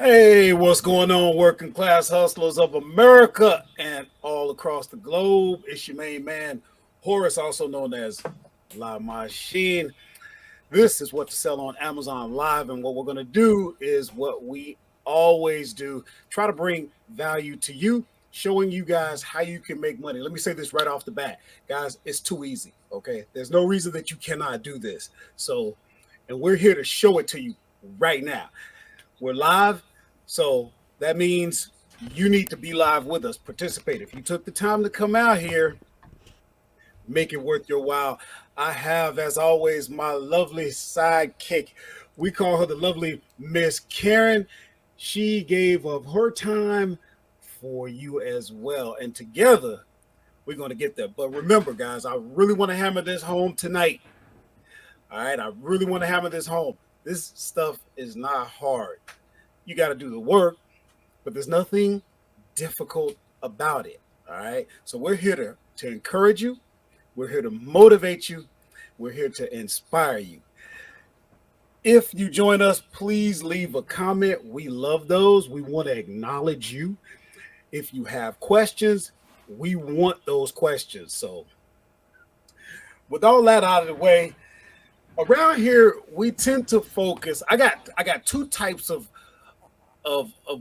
Hey, what's going on, working class hustlers of America and all across the globe? It's your main man, Horace, also known as La Machine. This is what to sell on Amazon Live, and what we're going to do is what we always do, try to bring value to you, showing you guys how you can make money. Let me say this right off the bat, guys, it's too easy, okay? There's no reason that you cannot do this. And we're here to show it to you right now. We're live, so that means you need to be live with us, participate. If you took the time to come out here, make it worth your while. I have, as always, my lovely sidekick. We call her the lovely Miss Karen. She gave up her time for you as well. And together, we're going to get there. But remember, guys, I really want to hammer this home tonight. All right, I really want to hammer this home. This stuff is not hard. You got to do the work, but there's nothing difficult about it. All right, so we're here to encourage you. We're here to motivate you. We're here to inspire you. If you join us, please leave a comment. We love those. We want to acknowledge you. If you have questions, we want those questions. So with all that out of the way, around here, we tend to focus. I got two types of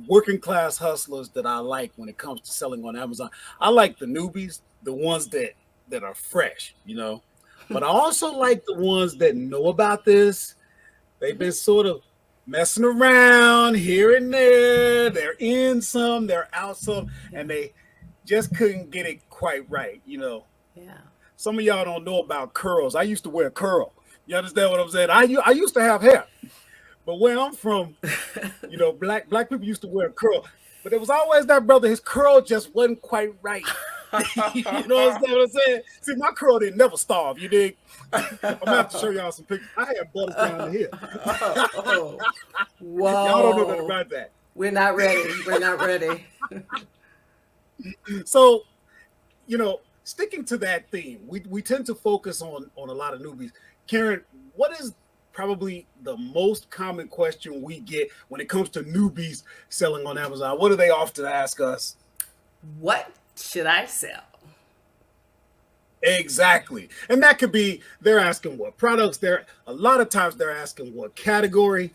working class hustlers that I like when it comes to selling on Amazon. I like the newbies, the ones that are fresh, but I also like the ones that know about this. They've been sort of messing around here and there. They're in some, they're out some, and they just couldn't get it quite right, Yeah. Some of y'all don't know about curls. I used to wear a curl. You understand what I'm saying? I used to have hair, but where I'm from, black people used to wear a curl, but there was always that brother. His curl just wasn't quite right. You know what I'm saying? See, my curl didn't never starve. You dig? I'm gonna have to show y'all some pictures. I had butters down here. Whoa. Y'all don't know nothing about that. We're not ready. We're not ready. So, sticking to that theme, we tend to focus on a lot of newbies. Karen, what is probably the most common question we get when it comes to newbies selling on Amazon? What do they often ask us? What should I sell? Exactly. And that could be, they're asking what products, a lot of times they're asking what category.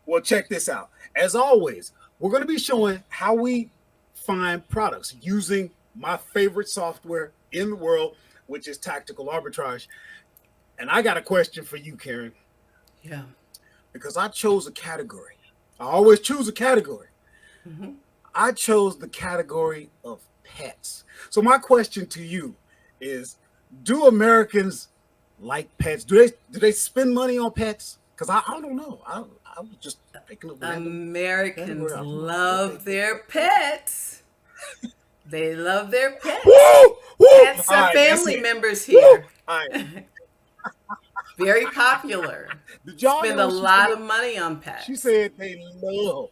Well, check this out. As always, we're going to be showing how we find products using my favorite software in the world, which is Tactical Arbitrage. And I got a question for you, Karen. Yeah. Because I chose a category. I always choose a category. Mm-hmm. I chose the category of pets. So my question to you is, do Americans like pets? Do they spend money on pets? Because I don't know. I was just picking up Americans love their pets. They love their pets. Woo! Woo! Pets are family members here. All right. Very popular. Did y'all spend a lot of money on pets? She said they love.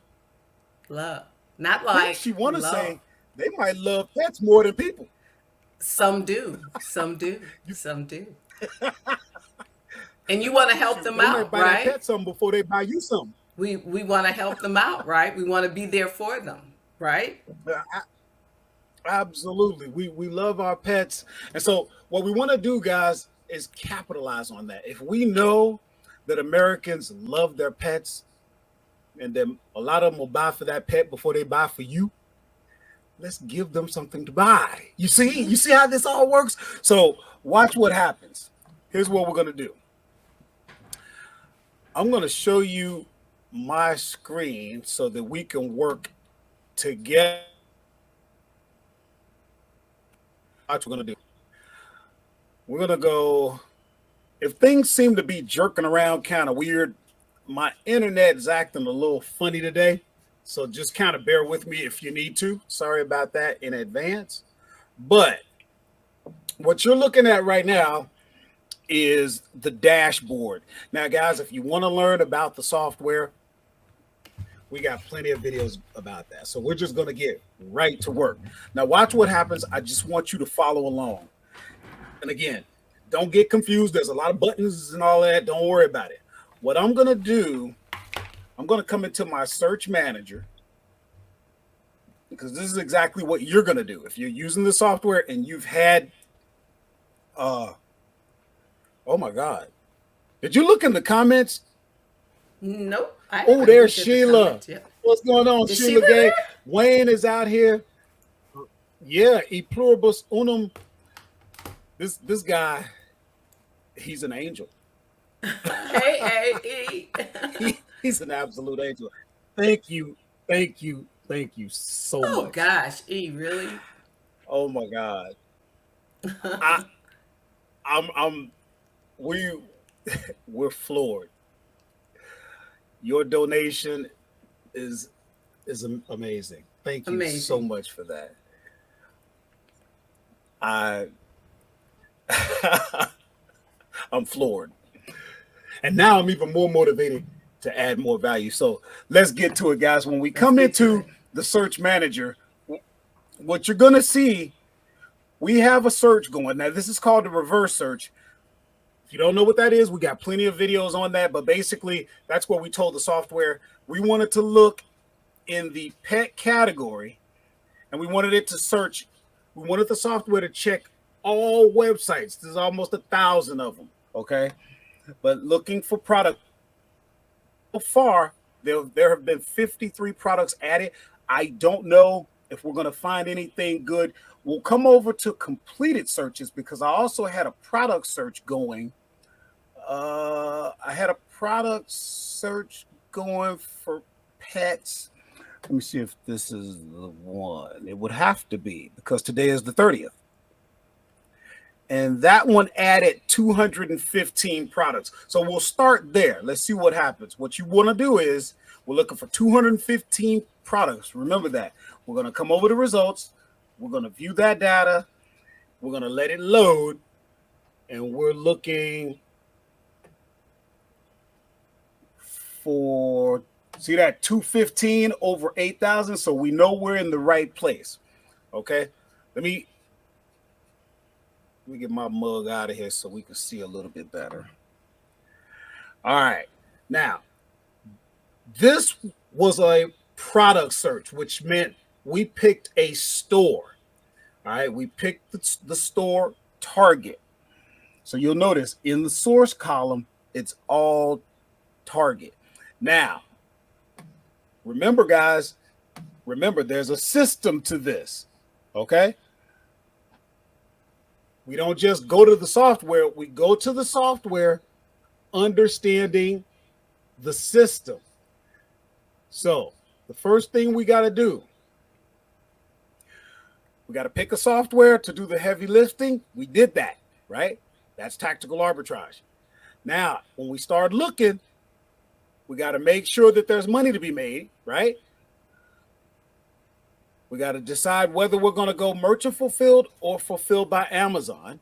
Not like she want to say they might love pets more than people. Some do. And you want to help them out, buy right? Their pet something before they buy you something. We want to help them out, right? We want to be there for them, right? Absolutely. We love our pets. And so what we want to do, guys, is capitalize on that. If we know that Americans love their pets, and then a lot of them will buy for that pet before they buy for you, let's give them something to buy. You see how this all works? So watch what happens. Here's what we're going to do. I'm going to show you my screen so that we can work together. What we're going to do. We're going to go, if things seem to be jerking around kind of weird, my internet is acting a little funny today. So just kind of bear with me if you need to. Sorry about that in advance. But what you're looking at right now is the dashboard. Now, guys, if you want to learn about the software, we got plenty of videos about that. So we're just going to get right to work. Now, watch what happens. I just want you to follow along. And again, don't get confused. There's a lot of buttons and all that. Don't worry about it. What I'm going to do I'm going to come into my search manager, because this is exactly what you're going to do. If you're using the software and you've had, oh my God, did you look in the comments? Nope, I Oh, haven't there's looked at the Sheila. comments yet. What's going on, Is Sheila Sheila Gay? Wayne is out here. Yeah, e pluribus unum. This guy, he's an angel. there? Hey, He's an absolute angel. Thank you, thank you so oh much. gosh, really? Oh my God, I I'm we we're floored. Your donation is amazing. Thank you so Amazing. much for that. I I'm floored. And now I'm even more motivated to add more value. So let's get to it, guys. When we Let's come get to into it. the search manager, what you're going to see, we have a search going. Now, this is called the reverse search. If you don't know what that is, we got plenty of videos on that. But basically, that's what we told the software. We wanted to look in the pet category, and we wanted it to search. We wanted the software to check all websites. There's almost 1,000 of them. Okay. But looking for product, so far, there have been 53 products added. I don't know if we're going to find anything good. We'll come over to completed searches, because I also had a product search going. I had a product search going for pets. Let me see if this is the one. It would have to be, because today is the 30th. And that one added 215 products. So we'll start there. Let's see what happens. What you want to do is, we're looking for 215 products. Remember that. We're going to come over the results. We're going to view that data. We're going to let it load. And we're looking for, see that 215 over 8,000. So we know we're in the right place. Okay. Let me get my mug out of here so we can see a little bit better. All right. Now, this was a product search, which meant we picked a store. All right. We picked the store Target. So you'll notice in the source column, it's all Target. Now, remember, guys, there's a system to this. Okay. We don't just go to the software. We go to the software understanding the system. So the first thing we got to do, we got to pick a software to do the heavy lifting. We did that, right? That's tactical arbitrage. Now, when we start looking, we got to make sure that there's money to be made, right? We got to decide whether we're going to go merchant fulfilled or fulfilled by Amazon.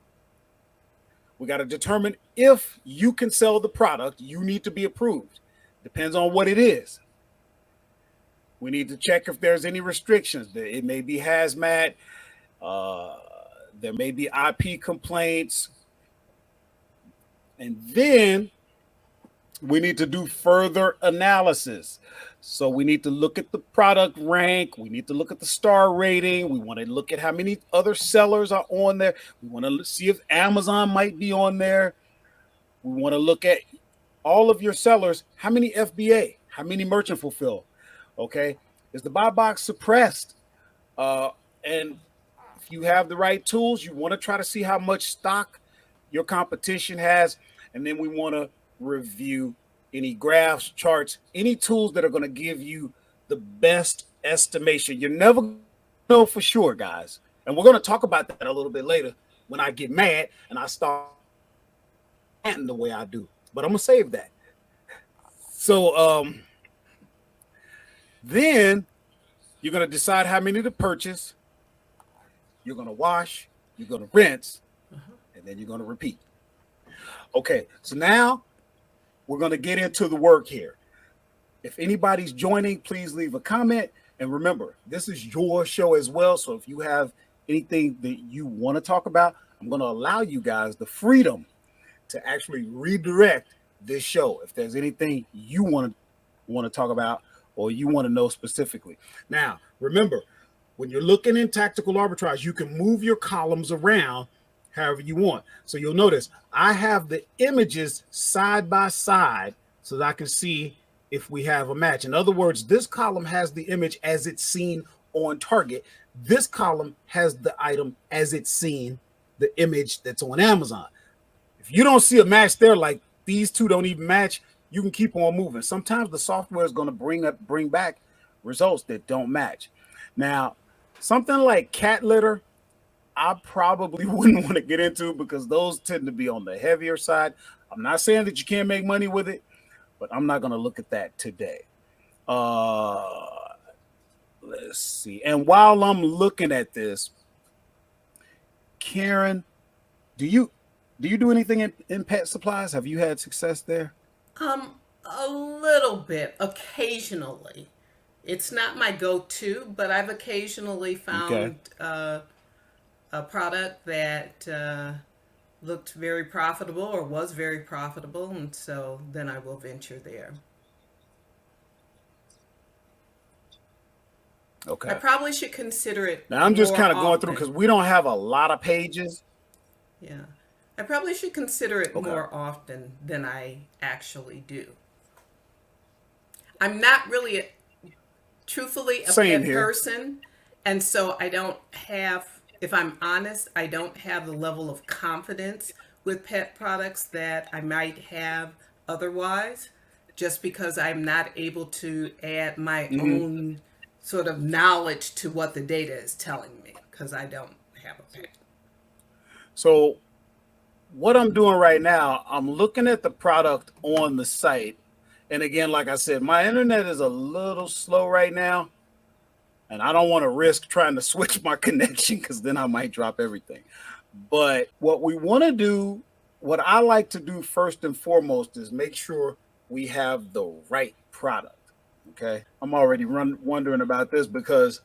We got to determine if you can sell the product. You need to be approved. Depends on what it is. We need to check if there's any restrictions. It may be hazmat. There may be IP complaints. And then we need to do further analysis. So we need to look at the product rank. We need to look at the star rating. We want to look at how many other sellers are on there. We want to see if Amazon might be on there. We want to look at all of your sellers. How many FBA? How many merchant fulfill? Okay. Is the buy box suppressed? And if you have the right tools, you want to try to see how much stock your competition has. And then we want to review any graphs, charts, any tools that are going to give you the best estimation. You're never going to know for sure, guys. And we're going to talk about that a little bit later when I get mad and I start acting the way I do. But I'm going to save that. So then you're going to decide how many to purchase. You're going to wash. You're going to rinse. And then you're going to repeat. Okay, so now we're going to get into the work here. If anybody's joining, please leave a comment. And remember, this is your show as well. So if you have anything that you want to talk about, I'm going to allow you guys the freedom to actually redirect this show. If there's anything you want to, want to talk about or you want to know specifically. Now, remember, when you're looking in tactical arbitrage, you can move your columns around however you want. So you'll notice I have the images side by side so that I can see if we have a match. In other words, this column has the image as it's seen on target. This column has the item as it's seen, the image that's on Amazon. If you don't see a match there, like these two don't even match, you can keep on moving. Sometimes the software is going to bring back results that don't match. Now, something like cat litter, I probably wouldn't want to get into because those tend to be on the heavier side. I'm not saying that you can't make money with it, but I'm not going to look at that today. Let's see. And while I'm looking at this, Karen, do you do anything in pet supplies? Have you had success there? A little bit, occasionally. It's not my go-to, but I've occasionally Okay. found a product that looked very profitable or was very profitable, and so then I will venture there. I Okay. probably should consider it Now I'm just more kind of going through because often. we don't have a lot of pages. Yeah. I probably should consider it Okay. more often than I actually do. I'm not really, truthfully, a Same pet here. person, and so I don't have, if I'm honest, I don't have the level of confidence with pet products that I might have otherwise, just because I'm not able to add my Hmm. own sort of knowledge to what the data is telling me, because I don't have a pet. So what I'm doing right now, I'm looking at the product on the site. And again, like I said, my internet is a little slow right now. And I don't want to risk trying to switch my connection because then I might drop everything. But what we want to do, what I like to do first and foremost is make sure we have the right product. Okay. I'm already wondering about this because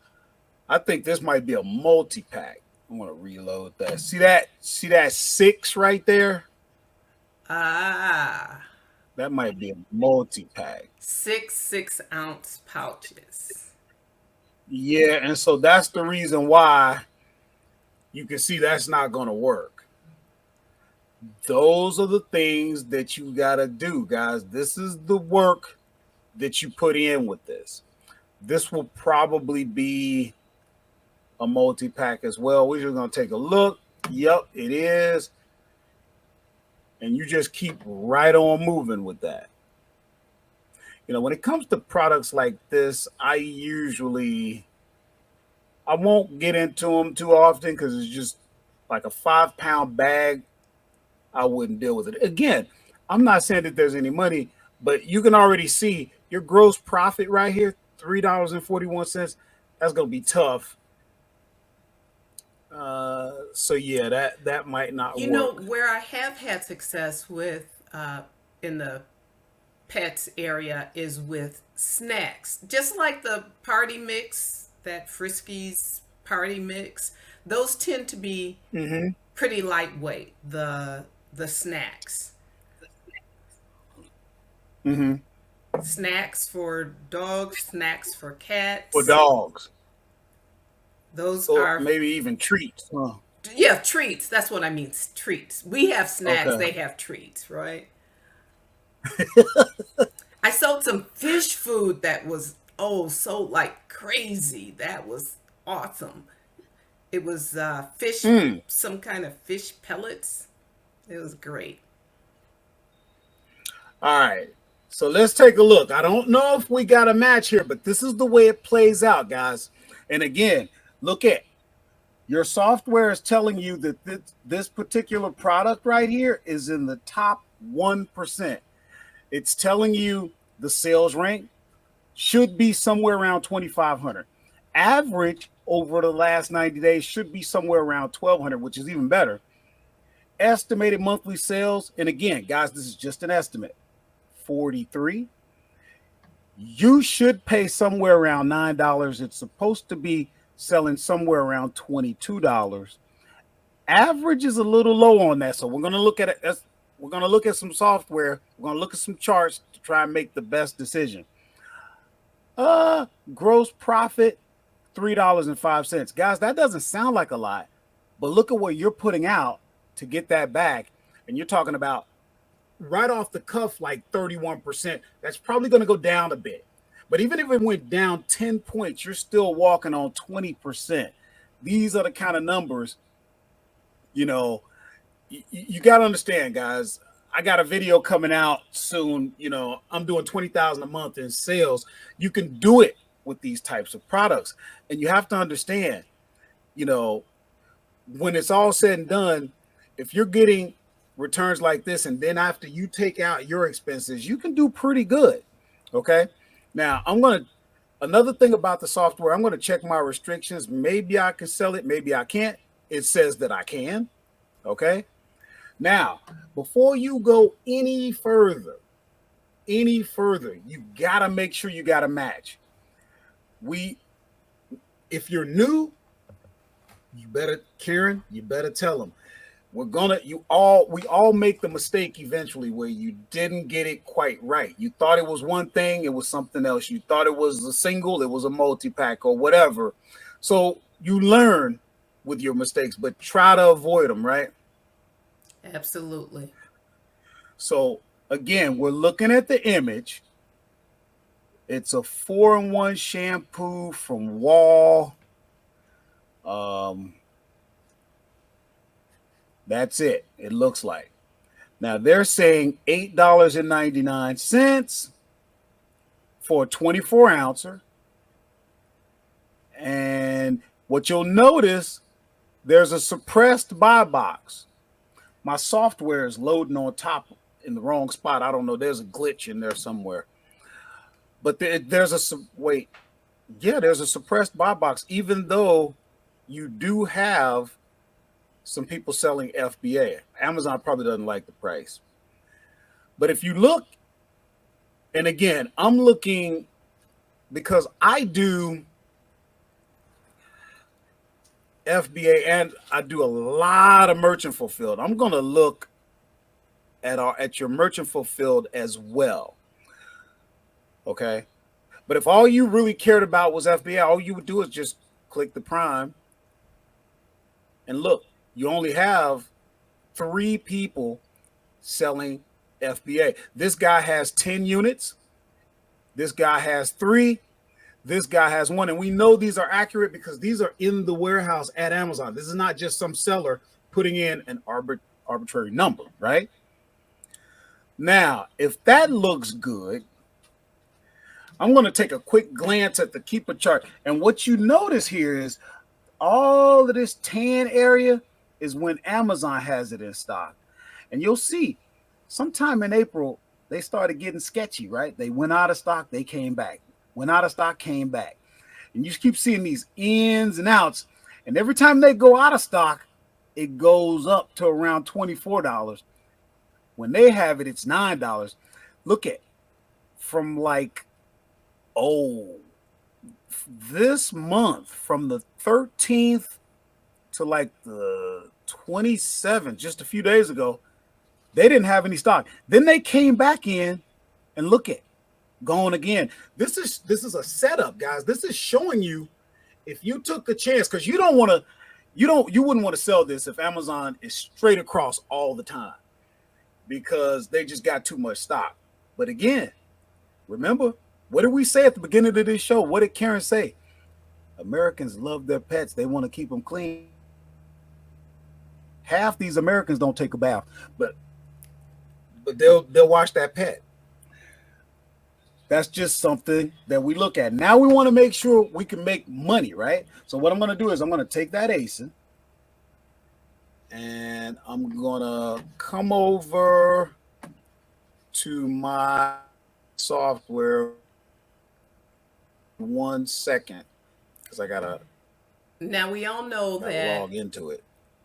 I think this might be a multi pack. I want to reload that. See that? See that six right there? Ah, That might be a multi pack. 6 6-ounce pouches. Yeah, and so that's the reason why you can see that's not going to work. Those are the things that you got to do, guys. This is the work that you put in with this. This will probably be a multi pack as well. We're just going to take a look. Yep, it is. And you just keep right on moving with that. When it comes to products like this, I won't get into them too often because it's just like a 5 pound bag. I wouldn't deal with it. Again, I'm not saying that there's any money, but you can already see your gross profit right here, $3.41. That's gonna be tough. So yeah, that might not You know, work. where I have had success with in the pets area is with snacks. Just like the party mix, that Friskies party mix, those tend to be Mm-hmm. pretty lightweight, the snacks. Mm-hmm. Snacks for dogs, snacks for For cats. dogs, Those or are, maybe even treats. Huh. yeah, treats. That's what I mean, treats. We have snacks, Okay. they have treats, right? I sold some fish food that was, oh, so like crazy. That was awesome. It was fish, Mm. some kind of fish pellets. It was great. All right. So let's take a look. I don't know if we got a match here, but this is the way it plays out, guys. And again, look at your software is telling you that this particular product right here is in the top 1%. It's telling you the sales rank should be somewhere around 2,500. Average over the last 90 days should be somewhere around 1,200, which is even better. Estimated monthly sales, and again, guys, this is just an estimate, 43. You should pay somewhere around $9. It's supposed to be selling somewhere around $22. Average is a little low on that, so we're going to look at it. We're going to look at some software. We're going to look at some charts to try and make the best decision. Gross profit $3.05. Guys, that doesn't sound like a lot, but look at what you're putting out to get that back. And you're talking about right off the cuff, like 31%. That's probably going to go down a bit. But even if it went down 10 points, you're still walking on 20%. These are the kind of numbers, you know, you got to understand, guys. I got a video coming out soon. I'm doing 20,000 a month in sales. You can do it with these types of products. And you have to understand, you know, when it's all said and done, if you're getting returns like this, and then after you take out your expenses, you can do pretty good. Okay. Now, another thing about the software, I'm going to check my restrictions. Maybe I can sell it. Maybe I can't. It says that I can. Okay. Now, before you go any further, you got to make sure you got a match. If you're new, Karen, you better tell them. We all make the mistake eventually where you didn't get it quite right. You thought it was one thing, it was something else. You thought it was a single, it was a multi-pack or whatever. So you learn with your mistakes, but try to avoid them, right? Absolutely. So again, we're looking at the image. It's a 4-in-1 shampoo from Wall. That's it. It looks like. Now they're saying $8.99 for a 24 ouncer. And what you'll notice, there's a suppressed buy box. My software is loading on top in the wrong spot. I don't know. There's a glitch in there somewhere. But there's a suppressed buy box, even though you do have some people selling FBA. Amazon probably doesn't like the price. But if you look, and again, I'm looking because I do FBA and I do a lot of merchant fulfilled. I'm going to look at your merchant fulfilled as well. Okay. But if all you really cared about was FBA, all you would do is just click the Prime and look. You only have 3 people selling FBA. This guy has 10 units. This guy has 3. This guy has 1. And we know these are accurate because these are in the warehouse at Amazon. This is not just some seller putting in an arbitrary number, right? Now, if that looks good, I'm going to take a quick glance at the Keeper chart. And what you notice here is all of this tan area is when Amazon has it in stock. And you'll see sometime in April, they started getting sketchy, right? They went out of stock, they came back. Went out of stock, came back. And you keep seeing these ins and outs. And every time they go out of stock, it goes up to around $24. When they have it, it's $9. Look at from this month, from the 13th to the 27th, just a few days ago, they didn't have any stock. Then they came back in and look at going again. This is a setup, guys. This is showing you if you took the chance, because you wouldn't want to sell this if Amazon is straight across all the time because they just got too much stock. But again, remember, what did we say at the beginning of this show? What did Karen say? Americans love their pets. They want to keep them clean. Half these Americans don't take a bath, but they'll wash that pet. That's just something that we look at. Now we want to make sure we can make money, right? So what I'm going to do is I'm going to take that ASIN and I'm going to come over to my software 1 second because I got to Now we all know that log into it.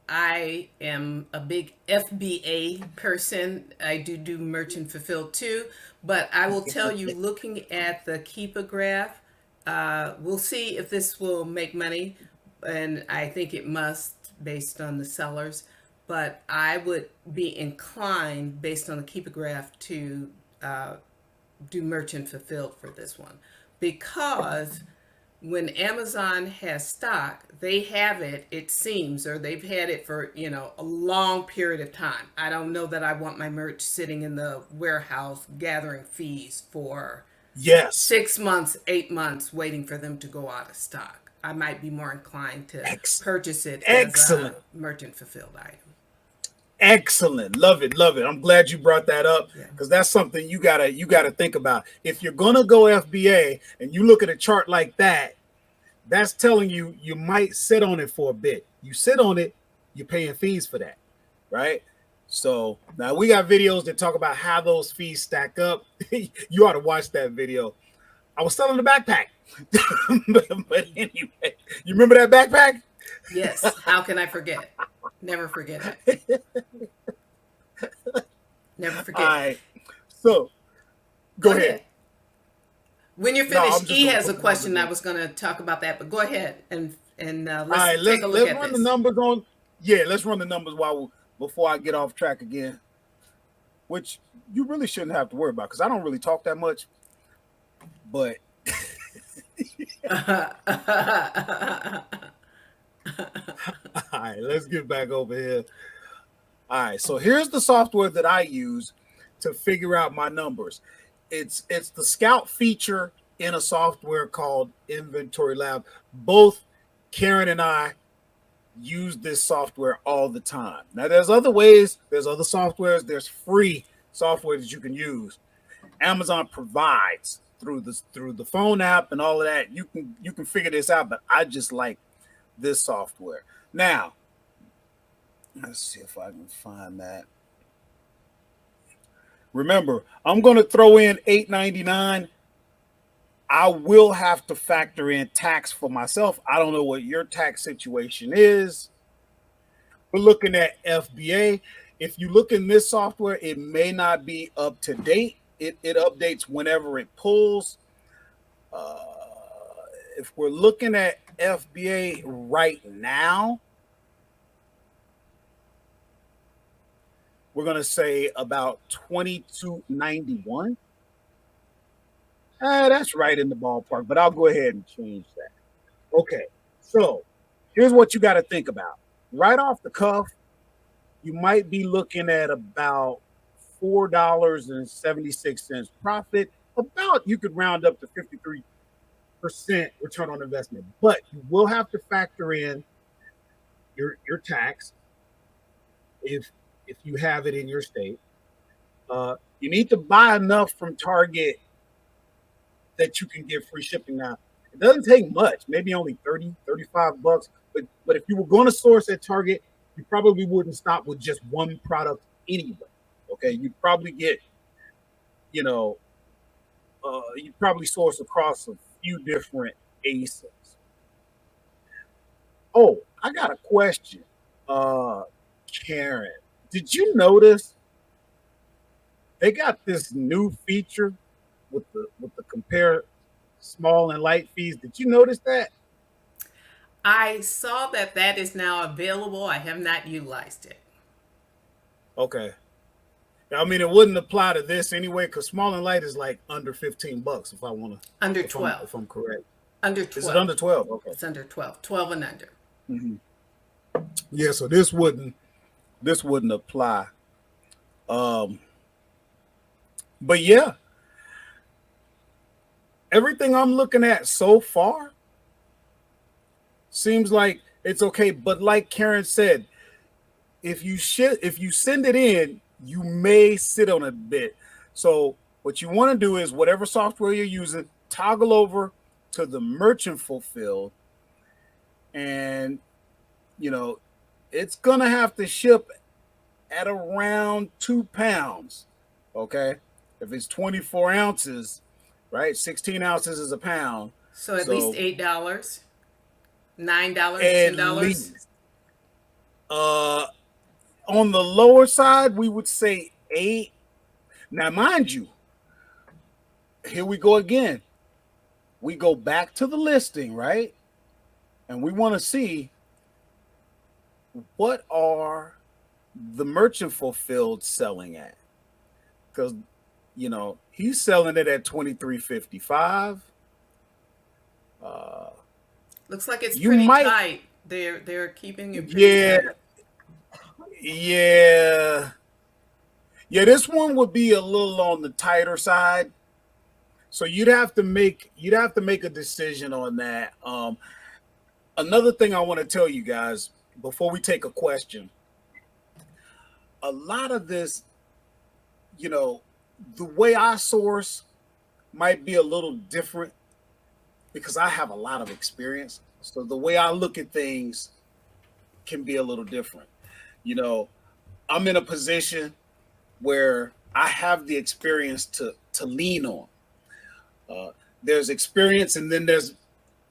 I am a big FBA person. I do merchant fulfilled too, but I will tell you, looking at the Keepa graph, we'll see if this will make money, and I think it must based on the sellers. But I would be inclined, based on the Keepa graph, to do merchant fulfilled for this one. because when Amazon has stock, they have it, it seems, or they've had it for, a long period of time. I don't know that I want my merch sitting in the warehouse gathering fees for Yes. 6 months, 8 months, waiting for them to go out of stock. I might be more inclined to purchase it as a Excellent. merchant fulfilled item. Excellent. Love it. Love it. I'm glad you brought that up Yeah. because that's something you gotta think about. If you're gonna go FBA and you look at a chart like that, that's telling you you might sit on it for a bit. You sit on it, you're paying fees for that, right? So now we got videos that talk about how those fees stack up. You ought to watch that video. I was selling the backpack. But anyway, you remember that backpack? Yes. How can I forget? Never forget it. Never All forget. right. So go ahead. When you're No, I'm finished, just E gonna has a put the numbers question. I in. was going to talk about that, but go ahead and All let's right, take a look let's at run the this. numbers on. Yeah, let's run the numbers before I get off track again, which you really shouldn't have to worry about because I don't really talk that much. But all right, let's get back over here. All right, so here's the software that I use to figure out my numbers. It's the Scout feature in a software called Inventory Lab. Both Karen and I use this software all the time. Now there's other ways, there's other softwares, there's free software that you can use. Amazon provides through the phone app and all of that. You can figure this out, but I just like this software. Now, let's see if I can find that. Remember, I'm going to throw in $8.99. I will have to factor in tax for myself. I don't know what your tax situation is. We're looking at FBA. If you look in this software, it may not be up to date. It updates whenever it pulls. If we're looking at FBA right now, we're going to say about 2291. That's right in the ballpark, but I'll go ahead and change that. Okay, so here's what you got to think about. Right off the cuff, you might be looking at about $4.76 profit. About, you could round up to 53% return on investment, but you will have to factor in your tax if you have it in your state. You need to buy enough from Target that you can get free shipping. Now, it doesn't take much, maybe only 30, $35. But if you were going to source at Target, you probably wouldn't stop with just one product anyway. Okay, you'd probably get, you'd probably source across a few different ASINs. Oh, I got a question. Karen, did you notice they got this new feature with the compare small and light fees? Did you notice that? I saw that is now available. I have not utilized it. Okay. I mean, it wouldn't apply to this anyway because small and light is like under $15 if I want to. Under 12. If I'm correct. Under Is 12. it under 12? Okay. It's under 12. 12 and under. Mm-hmm. Yeah. So this wouldn't apply. But yeah, everything I'm looking at so far seems like it's okay. But like Karen said, if you send it in, you may sit on it a bit. So what you want to do is whatever software you're using, toggle over to the merchant fulfilled, and it's gonna have to ship at around 2 pounds. Okay, if it's 24 ounces, right? 16 ounces is a pound. So at least $8, $9, At $10. least. On the lower side, we would say 8. Now, mind you, here we go again. We go back to the listing, right? And we want to see what are the merchant fulfilled selling at. Because, he's selling it at $23.55. Uh, Looks like it's you pretty might, tight. They're keeping it pretty yeah, tight. yeah, yeah. This one would be a little on the tighter side, so you'd have to make a decision on that. Another thing I want to tell you guys before we take a question, a lot of this, you know, the way I source might be a little different because I have a lot of experience. So the way I look at things can be a little different. You know, I'm in a position where I have the experience to lean on. Uh, there's experience, and then there's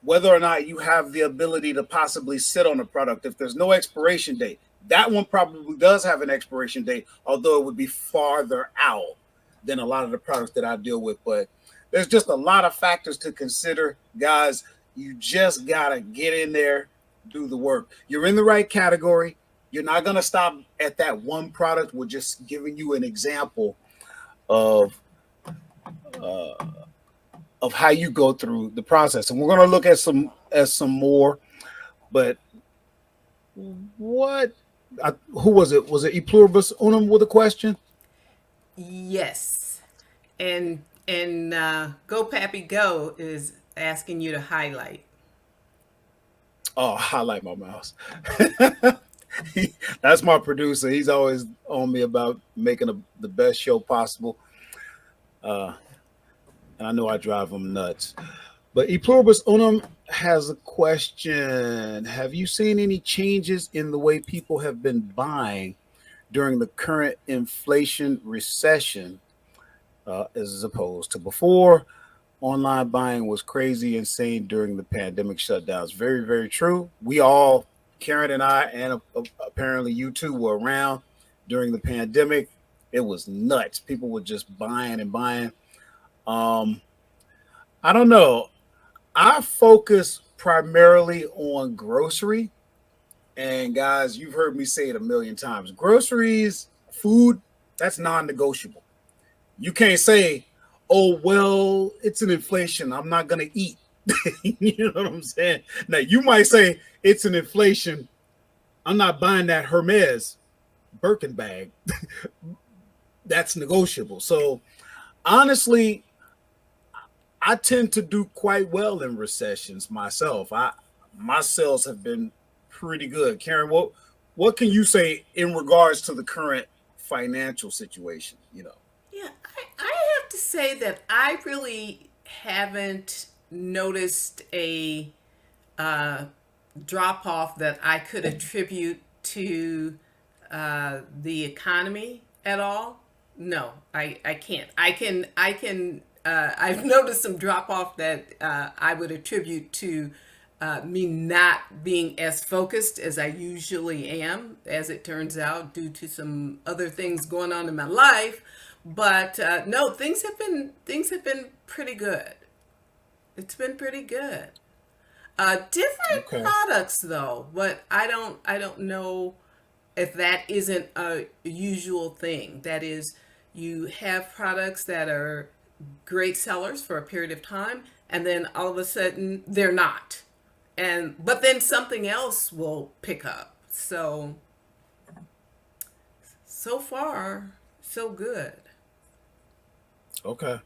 whether or not you have the ability to possibly sit on a product. If there's no expiration date, that one probably does have an expiration date, although it would be farther out than a lot of the products that I deal with. But there's just a lot of factors to consider, guys. You just gotta get in there, do the work. You're in the right category. You're not gonna stop at that one product. We're just giving you an example of uh, of how you go through the process, and we're gonna look at some more. But what? Who was it? Was it E pluribus unum with a question? Yes. And Go Pappy Go is asking you to highlight. Oh, I highlight my mouse. That's my producer. He's always on me about making the best show possible. Uh, and I know I drive him nuts. But E pluribus unum has a question. Have you seen any changes in the way people have been buying during the current inflation recession as opposed to before? Online buying was crazy insane during the pandemic shutdowns. Very, very true. We all, Karen and I, and apparently you too, were around during the pandemic. It was nuts. People were just buying and buying. Um, I don't know. I focus primarily on grocery. And guys, you've heard me say it a million times. Groceries, food, that's non negotiable. You can't say, oh, well, it's an inflation. I'm not going to eat. You know what I'm saying? Now, you might say it's an inflation. I'm not buying that Hermes Birkin bag. That's negotiable. So, honestly, I tend to do quite well in recessions myself. My sales have been pretty good. Karen, what can you say in regards to the current financial situation? You know. Yeah, I have to say that I really haven't noticed a uh, drop off that I could attribute to the economy at all. No, I can't. I've noticed some drop off that I would attribute to me not being as focused as I usually am, as it turns out, due to some other things going on in my life. But no, things have been pretty good. It's been pretty good. Different Okay. products though, but I don't know if that isn't a usual thing. That is, you have products that are great sellers for a period of time, and then all of a sudden they're not. And but then something else will pick up. So far, so good. Okay.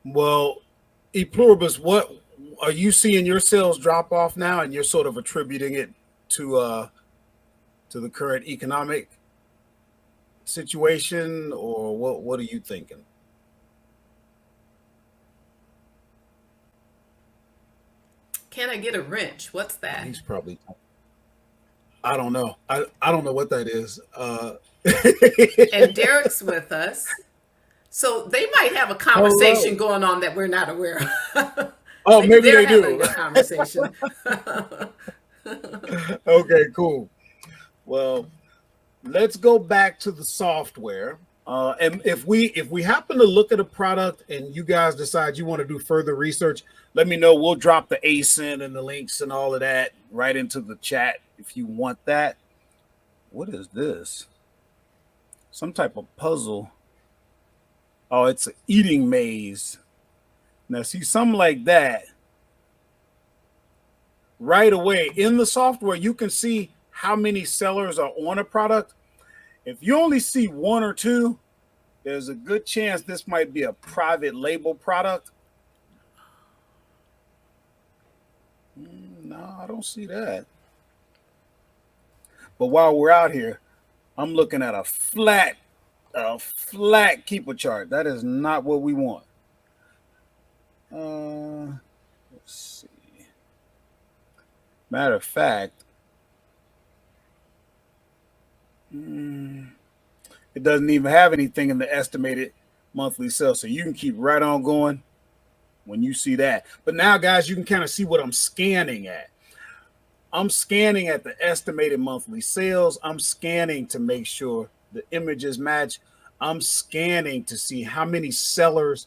Well, E pluribus, what are you seeing your sales drop off now, and you're sort of attributing it to the current economic situation, or what are you thinking? Can I get a wrench? What's that? He's probably I don't know. I don't know what that is. And Derek's with us. So they might have a conversation Hello. going on that we're not aware of. Oh, Maybe maybe they're they having do. a conversation. Okay, cool. Well, let's go back to the software. And if we happen to look at a product and you guys decide you want to do further research, let me know. We'll drop the ASIN and the links and all of that right into the chat if you want that. What is this? Some type of puzzle. Oh, it's an eating maze. Now, see, something like that right away in the software, you can see how many sellers are on a product. If you only see one or two, there's a good chance this might be a private label product. No, I don't see that. But while we're out here, I'm looking at a flat keeper chart. That is not what we want. Let's see. Matter of fact, it doesn't even have anything in the estimated monthly sales. So you can keep right on going when you see that. But now, guys, you can kind of see what I'm scanning at. I'm scanning at the estimated monthly sales. I'm scanning to make sure the images match. I'm scanning to see how many sellers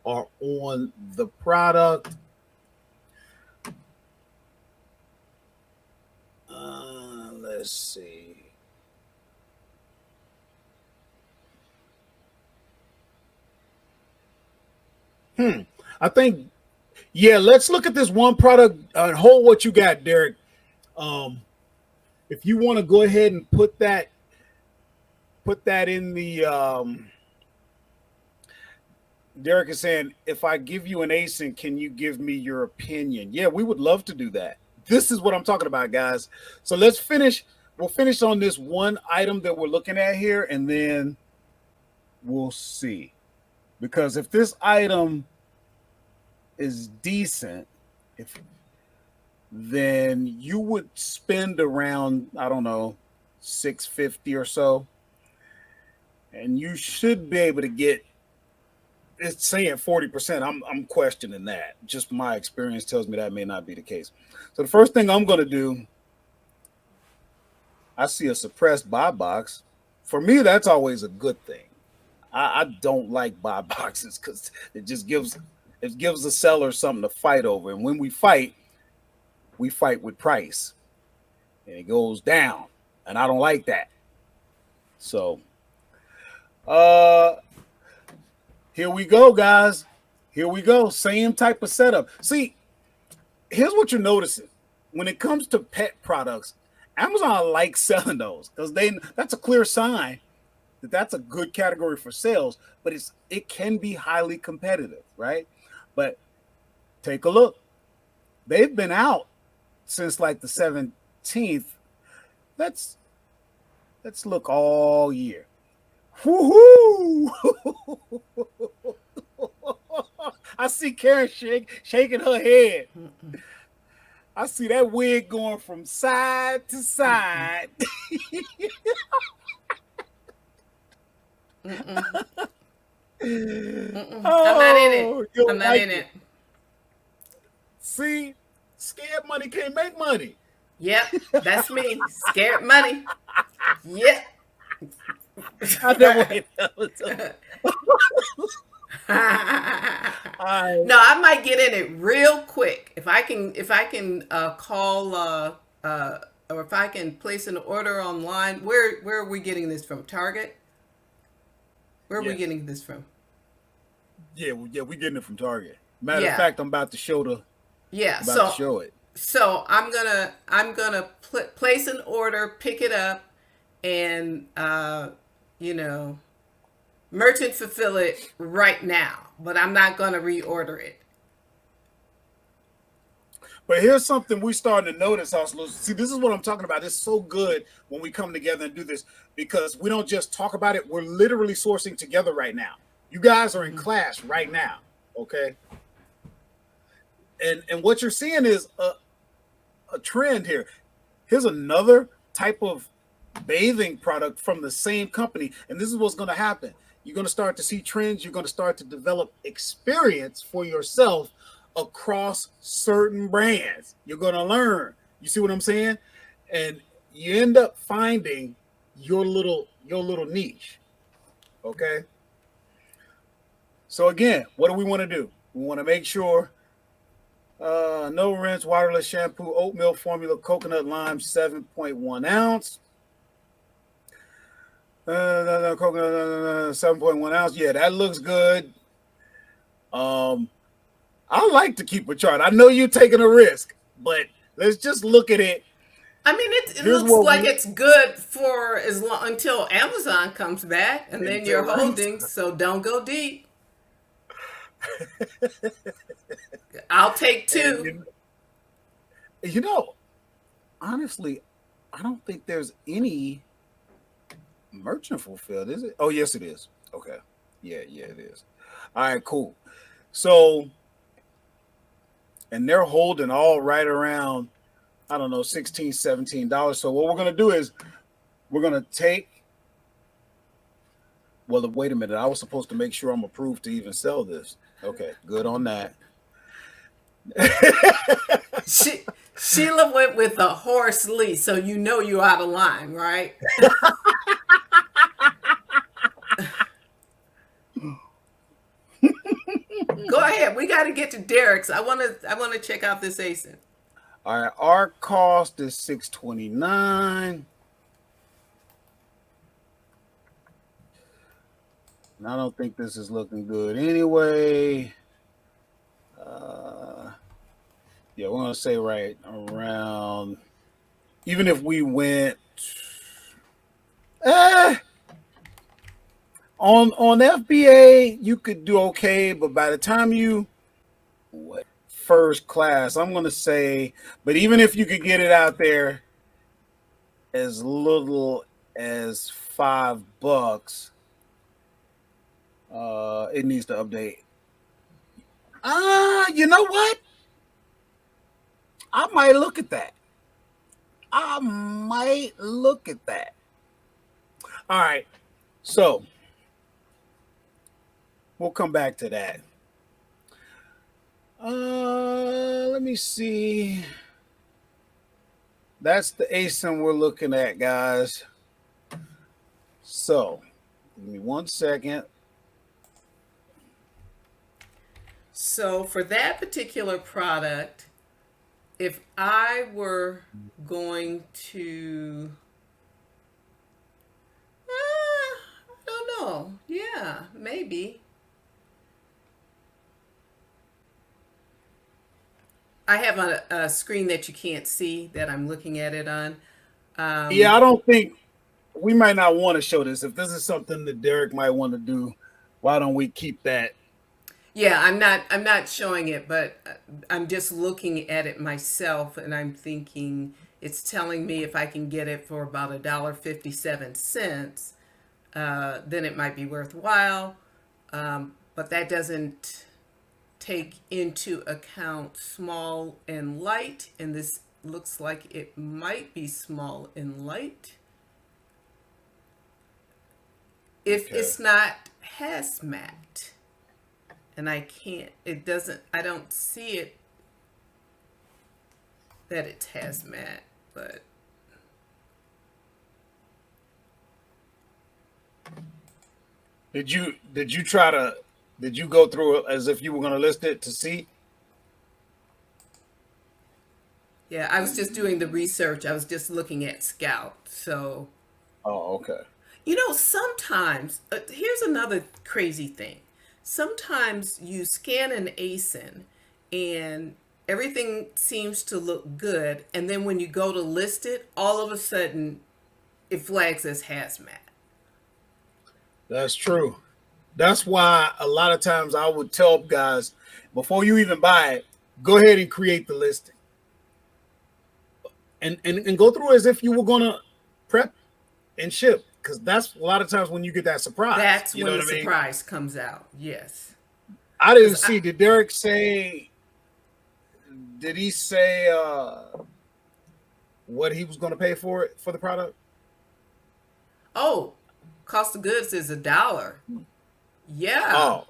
are on the product. Let's see. I think, yeah, let's look at this one product and hold what you got, Derek. If you want to go ahead and put that in the Derek is saying, if I give you an ASIN, can you give me your opinion? Yeah, we would love to do that. This is what I'm talking about, guys. So let's finish. We'll finish on this one item that we're looking at here, and then we'll see. Because if this item is decent, then you would spend around, I don't know, $650 or so. And you should be able to get, it's saying 40%. I'm questioning that. Just my experience tells me that may not be the case. So the first thing I'm going to do, I see a suppressed buy box. For me, that's always a good thing. I don't like buy boxes because it just gives the seller something to fight over. And when we fight with price. And it goes down. And I don't like that. So here we go, guys. Here we go. Same type of setup. See, here's what you're noticing. When it comes to pet products, Amazon likes selling those because that's a clear sign that that's a good category for sales, but it can be highly competitive, right? But take a look. They've been out since like the 17th. Let's look all year. Woohoo! I see Karen shaking her head. I see that wig going from side to side. I'm not in it. I'm not in it. See, scared money can't make money. Yep, that's me. Scared money. Yep. I never No, I might get in it real quick if I can call or if I can place an order online. Where are we getting this from? Target? Where are we getting this from? Yeah, we're getting it from Target. Matter of fact, I'm about to show to show it. So I'm gonna place an order, pick it up, and merchant fulfill it right now. But I'm not gonna reorder it. But here's something we're starting to notice, also. See, this is what I'm talking about. It's so good when we come together and do this because we don't just talk about it. We're literally sourcing together right now. You guys are in class right now, okay? And what you're seeing is a trend here. Here's another type of bathing product from the same company, and this is what's going to happen. You're going to start to see trends. You're going to start to develop experience for yourself across certain brands. You're going to learn. You see what I'm saying? And you end up finding your little niche. Okay? So again, what do we want to do? We want to make sure no rinse, waterless shampoo, oatmeal formula, coconut lime, 7.1 ounce. Coconut 7.1 ounce. Yeah, that looks good. I like to keep a chart. I know you're taking a risk, but let's just look at it. I mean, it Here's looks what like we it's good for as long until Amazon comes back, and then you're until holding. So don't go deep. I'll take and two. you know, honestly, I don't think there's any merchant fulfilled, is it? Oh, yes, it is. Okay. Yeah, it is. All right, cool. So, and they're holding all right around, I don't know, $16, $17. So what we're gonna do is we're gonna take well, wait a minute. I was supposed to make sure I'm approved to even sell this. Okay, good on that. She, Sheila went with a horse lease, so you know you're out of line, right? Go ahead. We got to get to Derek's. I want to check out this ASIN. All right, our cost is $629. And I don't think this is looking good anyway. Yeah, we're gonna say right around. Even if we went eh, on FBA, you could do okay, but by the time you what first class, I'm gonna say. But even if you could get it out there as little as $5, it needs to update. You know what? I might look at that. I might look at that. All right. So we'll come back to that. Let me see. That's the ASIN we're looking at, guys. So give me 1 second. So for that particular product, if I were going to, I don't know. Yeah, maybe. I have a screen that you can't see that I'm looking at it on. Yeah, I don't think we might not want to show this. If this is something that Derek might want to do, why don't we keep that? Yeah, I'm not showing it, but I'm just looking at it myself, and I'm thinking it's telling me if I can get it for about $1.57, then it might be worthwhile. But that doesn't take into account small and light, and this looks like it might be small and light. If Okay. it's not hazmat, and I don't see it that it's hazmat, but Did you go through it as if you were going to list it to see? yeah, I was just doing the research. I was just looking at Scout. So, Oh, okay. sometimes, here's another crazy thing. Sometimes you scan an ASIN and everything seems to look good. And then when you go to list it, all of a sudden it flags as hazmat. That's true. That's why a lot of times I would tell guys before you even buy it, go ahead and create the listing and go through as if you were going to prep and ship, because that's a lot of times when you get that surprise. That's You when know the what I mean? surprise comes out. Yes. I didn't 'Cause see. Did Derek say? Did he say what he was going to pay for it for the product? oh, cost of goods is $1. Yeah. Oh,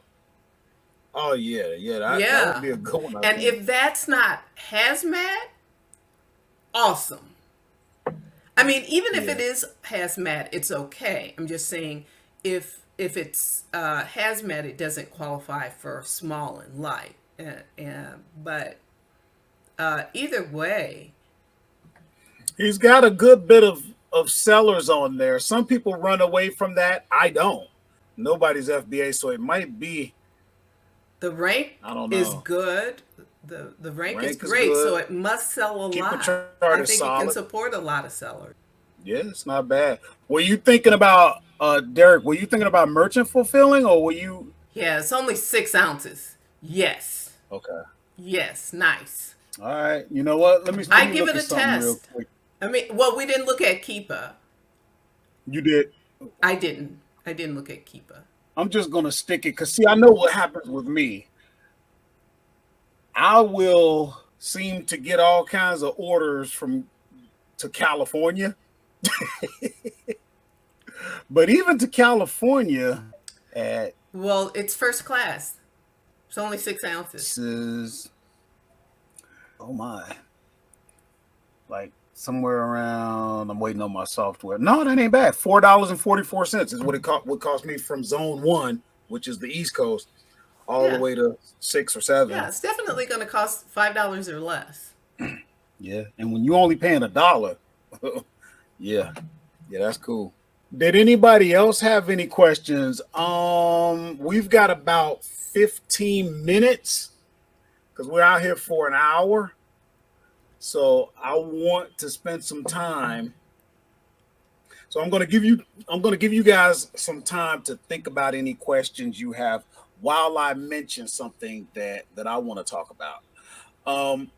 oh yeah. That would Yeah. be a good one. I And think. if that's not hazmat, awesome. I mean, even if it Yeah, is hazmat, it's okay. I'm just saying if it's hazmat, it doesn't qualify for small and light. But either way, he's got a good bit of sellers on there. Some people run away from that. I don't. Nobody's FBA, so it might be The rank I don't is know. good. The rank is Rank is great, so good. it must sell a Keeper lot. chart I is think it can solid. support a lot of sellers. Yeah, it's not bad. Were you thinking about Derek? Were you thinking about merchant fulfilling, or were you Yeah, it's only 6 ounces. Yes. okay? Yes, nice. All right. You know what? Let I me give look it at a something real test. quick. I mean, well, we didn't look at Keepa. You did. I didn't. I didn't look at Keepa. I'm just gonna stick it because see, I know what happens with me. I will seem to get all kinds of orders from to California, but even to California at Well, it's first class. It's only 6 ounces. this is oh my, like somewhere around. I'm waiting on my software. No, that ain't bad. $4.44 is what it would cost me from Zone 1, which is the East Coast, all the Yeah. way to 6 or Yeah, 7. it's definitely going to cost $5 or less. Yeah, and when you only paying $1, yeah, yeah, that's cool. Did anybody else have any questions? We've got about 15 minutes because we're out here for an hour. So I want to spend some time. So I'm going to give you guys some time to think about any questions you have while I mention something that I want to talk about. Um,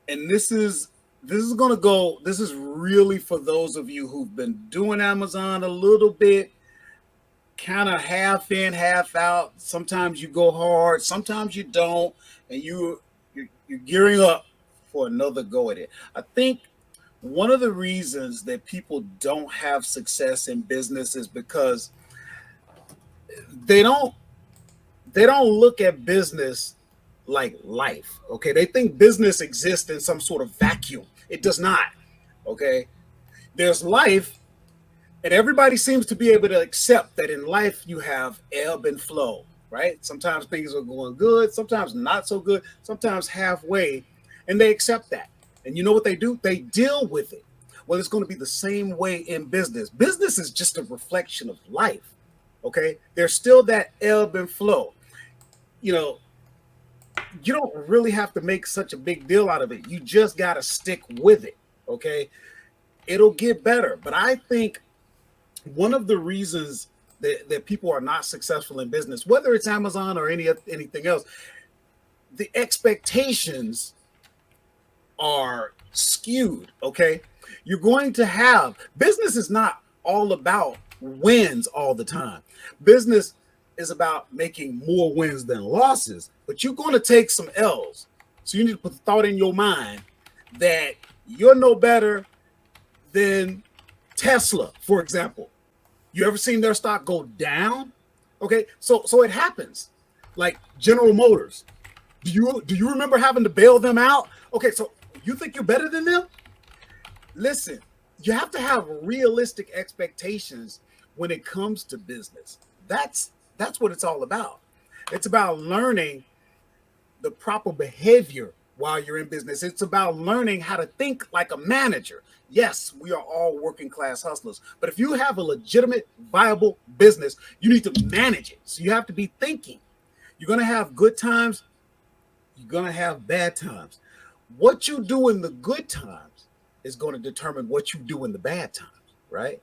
and this is going to go, this is really for those of you who've been doing Amazon a little bit, kind of half in, half out. Sometimes you go hard, sometimes you don't, and you're gearing up for another go at it. I think one of the reasons that people don't have success in business is because they don't they don't look at business like life. Okay, they think business exists in some sort of vacuum. It does not. Okay, there's life, and everybody seems to be able to accept that in life you have ebb and flow, right? Sometimes things are going good, sometimes not so good, sometimes halfway, and they accept that. And you know what they do? They deal with it. Well, it's going to be the same way in business. Business is just a reflection of life. Okay, there's still that ebb and flow. You know, you don't really have to make such a big deal out of it. You just got to stick with it. Okay, it'll get better. But I think one of the reasons that people are not successful in business, whether it's Amazon or anything else, the expectations are skewed. Okay, you're going to have business is not all about wins all the time. Business is about making more wins than losses, but you're going to take some L's. So you need to put the thought in your mind that you're no better than Tesla, for example. You ever seen their stock go down? Okay, so it happens. Like General Motors. Do you remember having to bail them out? Okay, so you think you're better than them? Listen, you have to have realistic expectations when it comes to business. That's what it's all about. It's about learning the proper behavior while you're in business. It's about learning how to think like a manager. Yes, we are all working class hustlers, but if you have a legitimate, viable business, you need to manage it. So you have to be thinking. You're going to have good times, you're going to have bad times. What you do in the good times is going to determine what you do in the bad times, right?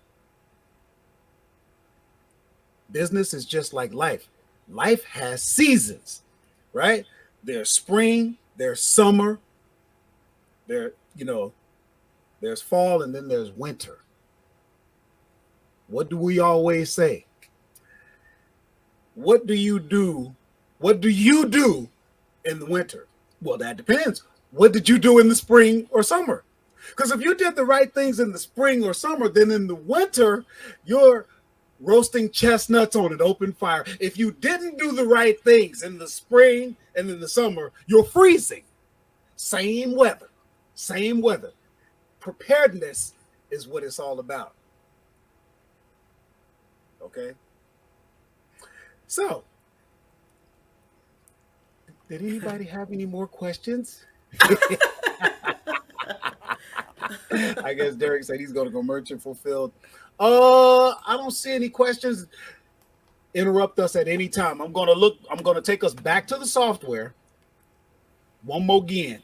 Business is just like life. Life has seasons, right? There's spring, there's summer, there's fall, and then there's winter. What do we always say? What do you do? What do you do in the winter? Well, that depends. What did you do in the spring or summer? Because if you did the right things in the spring or summer, then in the winter, you're roasting chestnuts on an open fire. If you didn't do the right things in the spring and in the summer, you're freezing. Same weather, same weather. Preparedness is what it's all about. Okay. So, did anybody have any more questions? I guess Derek said he's going to go merchant fulfilled. I don't see any questions. Interrupt us at any time. I'm going to take us back to the software. One more again.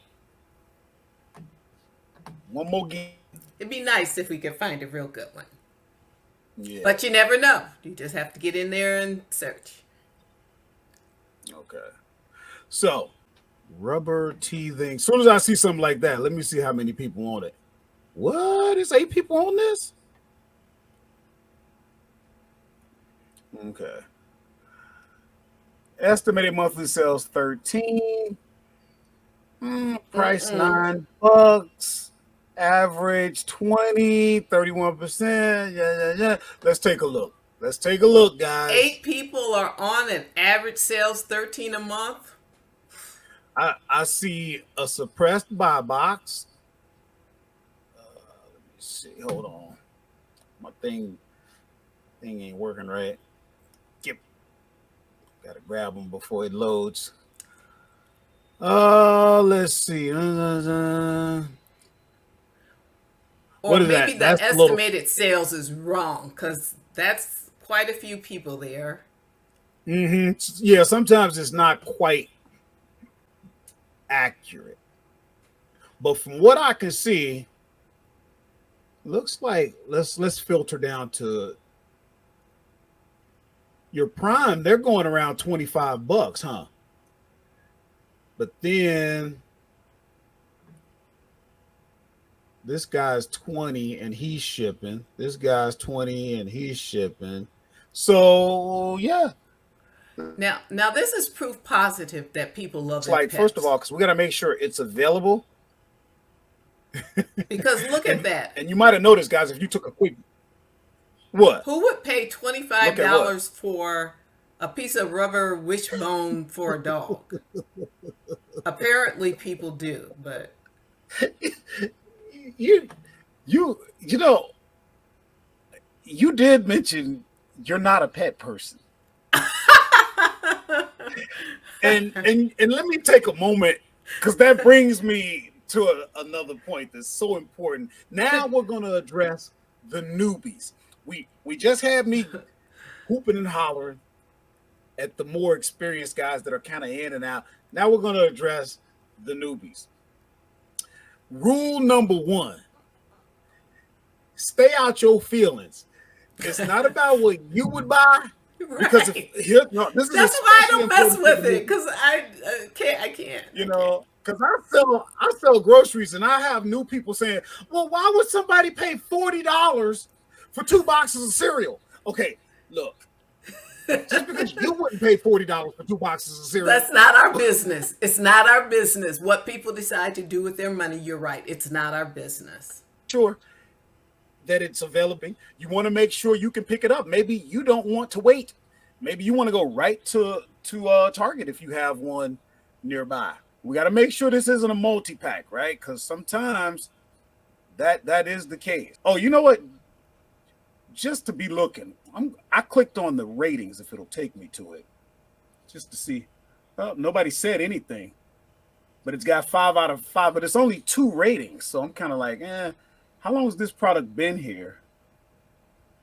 It'd be nice if we could find a real good one. Yeah. But you never know. You just have to get in there and search. Okay. So, rubber teething. As soon as I see something like that, let me see how many people on it. What? Is 8 people on this? Okay. Estimated monthly sales 13. Price $9. Average 20, 31%. Yeah. Let's take a look. Guys. 8 people are on an average sales 13 a month. I see a suppressed buy box. Let me see. Hold on. My thing ain't working right. Gotta grab them before it loads. Let's see. Or What is maybe that? the estimated sales is wrong, because that's quite a few people there. Yeah, sometimes it's not quite accurate. But from what I can see, looks like let's filter down to your prime. They're going around $25, huh? But then this guy's 20 and he's shipping. This guy's 20 and he's shipping. So yeah. Now this is proof positive that people love It's like, first of all, because we got to make sure it's available. Because look at that. And you might have noticed, guys, if you took a quick what? Who would pay $25 for a piece of rubber wishbone for a dog? Apparently people do, but you know, you did mention you're not a pet person. and let me take a moment, because that brings me to another point that's so important. Now we're going to address the newbies. We just had me hooping and hollering at the more experienced guys that are kind of in and out. Now we're going to address the newbies. Rule number 1: stay out your feelings. It's not about what you would buy. Because that's why I don't mess with it, because I can't. You know, because I sell groceries, and I have new people saying, "Well, why would somebody pay $40 for 2 boxes of cereal?" Okay, look, just because you wouldn't pay $40 for 2 boxes of cereal, that's not our business. It's not our business what people decide to do with their money. You're right. It's not our business. Sure. That it's available. You want to make sure you can pick it up. Maybe you don't want to wait. Maybe you want to go right to Target if you have one nearby. We got to make sure this isn't a multi-pack, right? Because sometimes that is the case. Oh, you know what? Just to be looking, I clicked on the ratings if it'll take me to it, just to see. Oh, nobody said anything, but it's got 5 out of 5. But it's only 2 ratings, so I'm kind of like, how long has this product been here?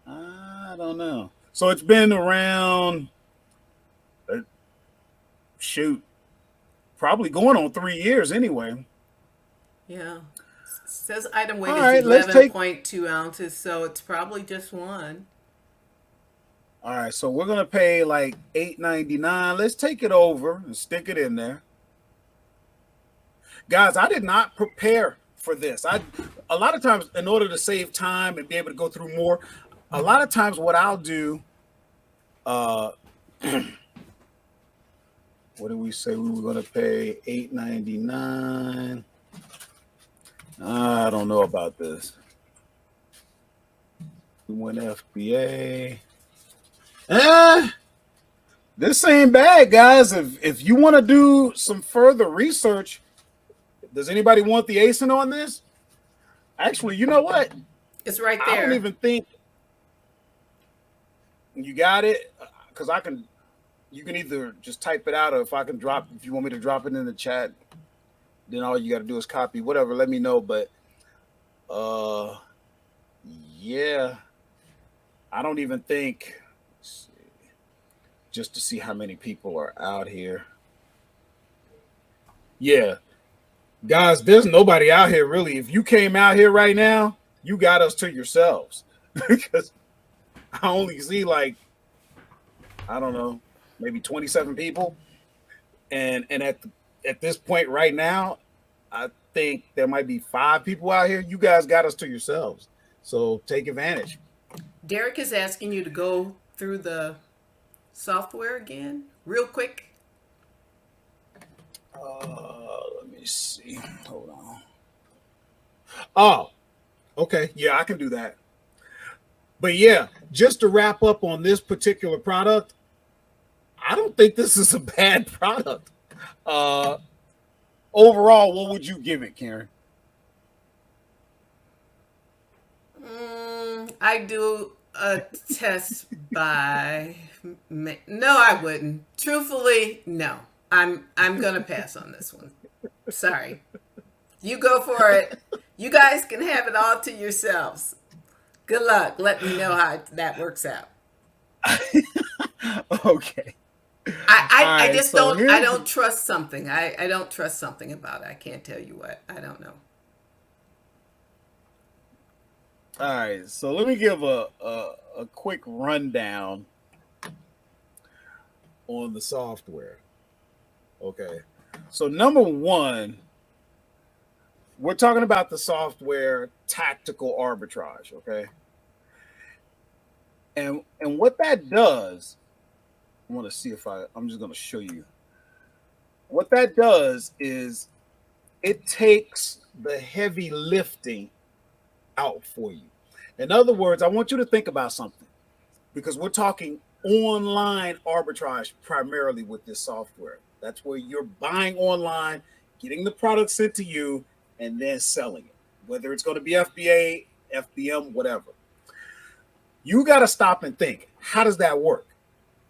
I don't know. So it's been around, probably going on 3 years anyway. Yeah. It says item weight All is right, 11.2 ounces, so it's probably just one. All right, so we're going to pay like $8.99. Let's take it over and stick it in there. Guys, I did not prepare for this. A lot of times, in order to save time and be able to go through more, a lot of times what I'll do, what did we say we were going to pay? $8.99. I don't know about this. Win FBA. This ain't bad, guys. If you want to do some further research, does anybody want the ASIN on this? Actually, you know what? It's right there. I don't even think you got it, because you can either just type it out, or if you want me to drop it in the chat, then all you got to do is copy, whatever, let me know. But yeah, I don't even think, let's see. just to see how many people are out here. Yeah, guys, there's nobody out here really. If you came out here right now, you got us to yourselves because I only see like, I don't know, maybe 27 people, and at this point right now, I think there might be 5 people out here. You guys got us to yourselves, so take advantage. Derek is asking you to go through the software again, real quick. Let me see. Hold on. Oh, okay. Yeah, I can do that. But yeah, just to wrap up on this particular product, I don't think this is a bad product. Uh, Overall, what would you give it, Karen? I do a test by. No, I wouldn't. Truthfully, no. I'm gonna pass on this one. Sorry. You go for it. You guys can have it all to yourselves. Good luck. Let me know how that works out. Okay. I Right, just so don't I here's don't trust something. I don't trust something about it. I can't tell you what. I don't know. all right. So let me give a quick rundown on the software. Okay. So number one, we're talking about the software tactical arbitrage. Okay. And what that does, I want to see if I'm just going to show you. What that does is it takes the heavy lifting out for you. In other words, I want you to think about something because we're talking online arbitrage primarily with this software. That's where you're buying online, getting the product sent to you, and then selling it, whether it's going to be FBA, FBM, whatever. You got to stop and think, how does that work?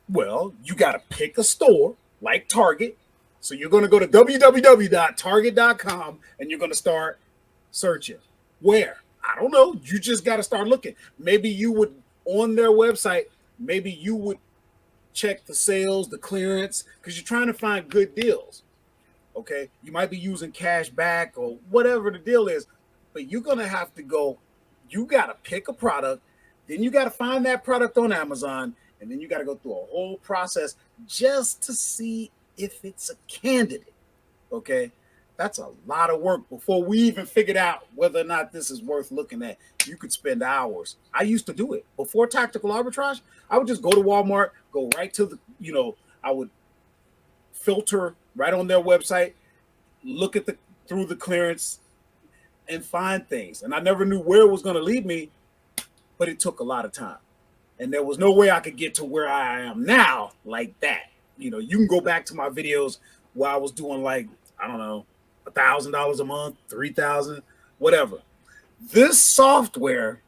Well, you got to pick a store like Target. So you're going to go to www.target.com and you're going to start searching. Where? I don't know. You just got to start looking. Maybe you would, on their website, maybe you would check the sales, the clearance, because you're trying to find good deals. Okay. You might be using cash back or whatever the deal is, but you're going to have to go, you got to pick a product. Then you got to find that product on Amazon. And then you got to go through a whole process just to see if it's a candidate. Okay. That's a lot of work before we even figured out whether or not this is worth looking at. You could spend hours. I used to do it before tactical arbitrage. I would just go to Walmart, go right to the, I would filter right on their website, look at through the clearance and find things. And I never knew where it was going to lead me, but it took a lot of time. And there was no way I could get to where I am now like that. You can go back to my videos where I was doing like, I don't know, $1,000 a month, 3,000, whatever. This software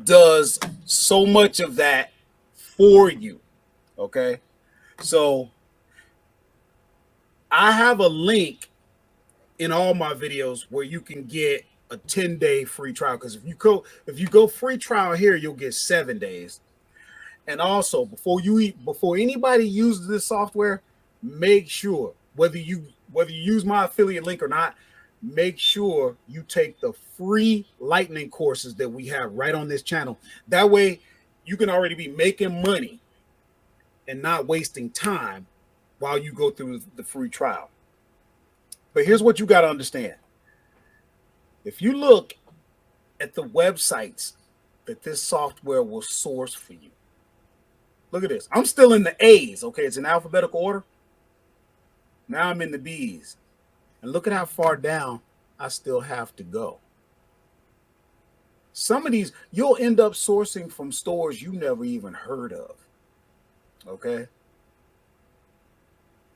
does so much of that for you. Okay. So I have a link in all my videos where you can get a 10-day free trial. Because if you go free trial here, you'll get 7 days. And also before anybody uses this software, make sure whether you use my affiliate link or not, make sure you take the free lightning courses that we have right on this channel. That way you can already be making money and not wasting time while you go through the free trial. But here's what you got to understand. If you look at the websites that this software will source for you, look at this. I'm still in the A's. Okay, it's in alphabetical order. Now I'm in the B's. And look at how far down I still have to go. Some of these, you'll end up sourcing from stores you never even heard of. Okay?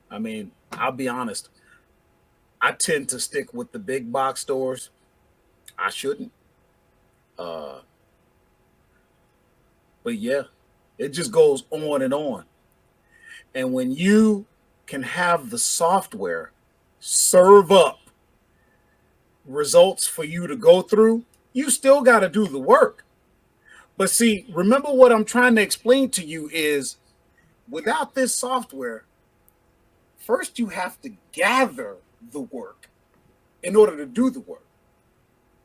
I mean, I'll be honest. I tend to stick with the big box stores. I shouldn't. But yeah, it just goes on and on. And when you can have the software serve up results for you to go through, you still got to do the work. But see, remember what I'm trying to explain to you is without this software, first you have to gather the work in order to do the work.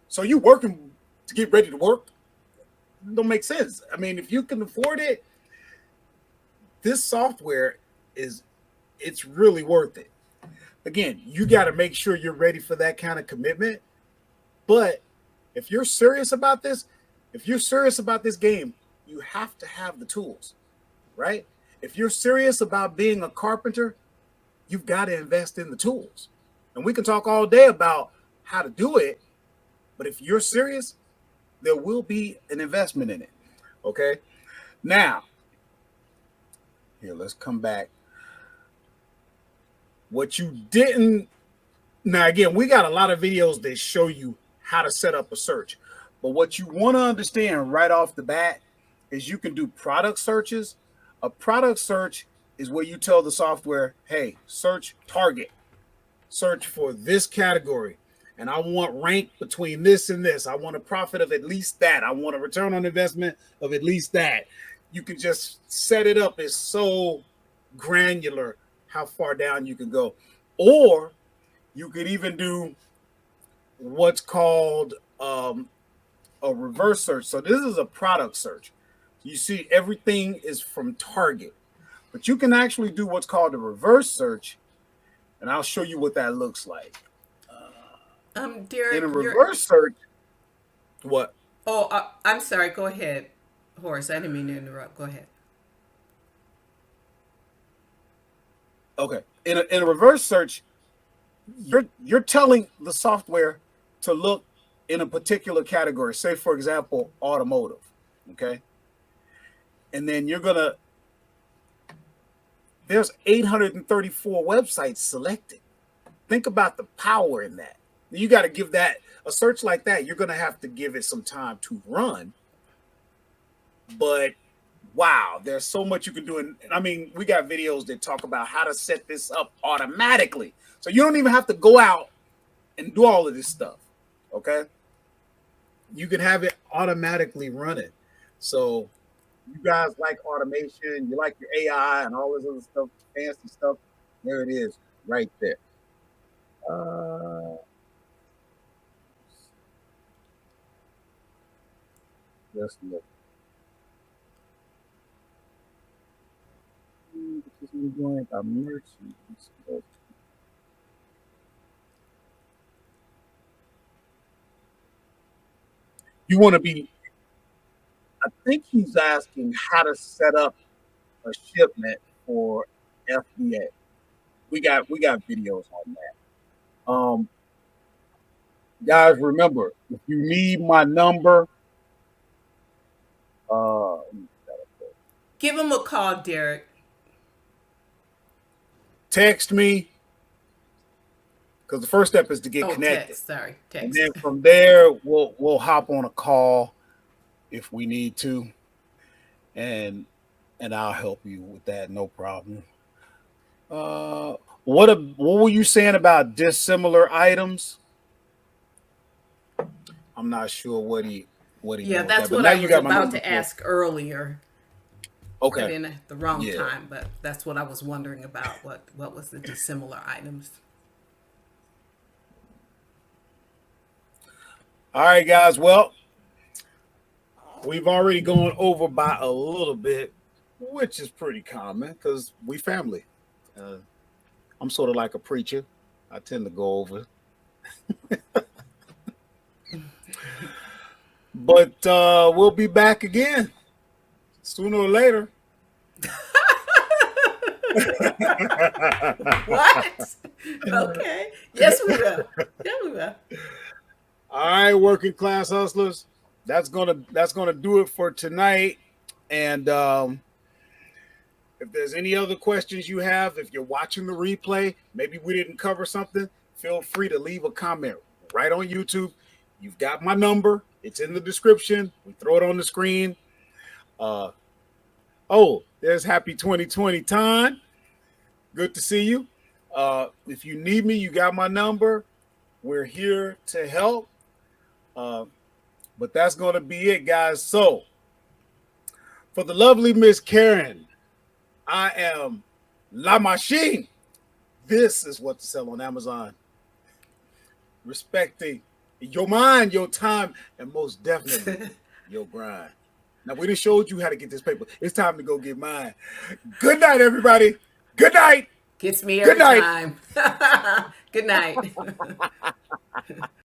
So you working to get ready to work? It don't make sense. I mean, if you can afford it, this software it's really worth it. Again, you got to make sure you're ready for that kind of commitment. But if you're serious about this, if you're serious about this game, you have to have the tools, right? If you're serious about being a carpenter, you've got to invest in the tools. And we can talk all day about how to do it, but if you're serious, there will be an investment in it. Okay. Now, here, let's come back. What you didn't, now again, we got a lot of videos that show you how to set up a search. But what you want to understand right off the bat is you can do product searches. A product search is where you tell the software, hey, search target, search for this category. And I want rank between this and this. I want a profit of at least that. I want a return on investment of at least that. You can just set it up. It's so granular how far down you can go. Or you could even do what's called a reverse search. So this is a product search. You see everything is from target. But you can actually do what's called a reverse search. And I'll show you what that looks like. Derek, In a reverse search, what? Oh, I'm sorry. Go ahead, Horace. I didn't mean to interrupt. Go ahead. Okay. In a reverse search, you're telling the software to look in a particular category. Say, for example, automotive. Okay. And then there's 834 websites selected. Think about the power in that. You got to give that a search like that. You're going to have to give it some time to run. But wow, there's so much you can do. And I mean, we got videos that talk about how to set this up automatically. So you don't even have to go out and do all of this stuff. Okay. You can have it automatically running. So you guys like automation, you like your AI and all this other stuff, fancy stuff. There it is right there. Let's look. This is going by merchants. You want to be, I think he's asking how to set up a shipment for FBA. We got videos on that. Guys, remember, if you need my number, Give him a call, Derek. text me, because the first step is to get connected. Text. Sorry, text. And then from there, we'll hop on a call if we need to, and I'll help you with that, no problem. What were you saying about dissimilar items? I'm not sure what he. Yeah, that's what I was about to ask earlier. Okay. But in the wrong time, but that's what I was wondering about. What was the dissimilar items? All right, guys. Well, we've already gone over by a little bit, which is pretty common because we family. I'm sort of like a preacher. I tend to go over. But we'll be back again sooner or later. What? Okay. Yes, we will. Yeah, we will. All right, working class hustlers. That's gonna do it for tonight. And if there's any other questions you have, if you're watching the replay, maybe we didn't cover something, feel free to leave a comment right on YouTube. You've got my number. It's in the description. We throw it on the screen. There's happy 2020 time. Good to see you. If you need me, you got my number. We're here to help. But that's going to be it, guys. So, for the lovely Miss Karen, I am La Machine. This is what to sell on Amazon. Respecting your mind, your time, and most definitely your grind. Now, we done showed you how to get this paper. It's time to go get mine. Good night, everybody. Good night. Gets me Good every night. time. Good night.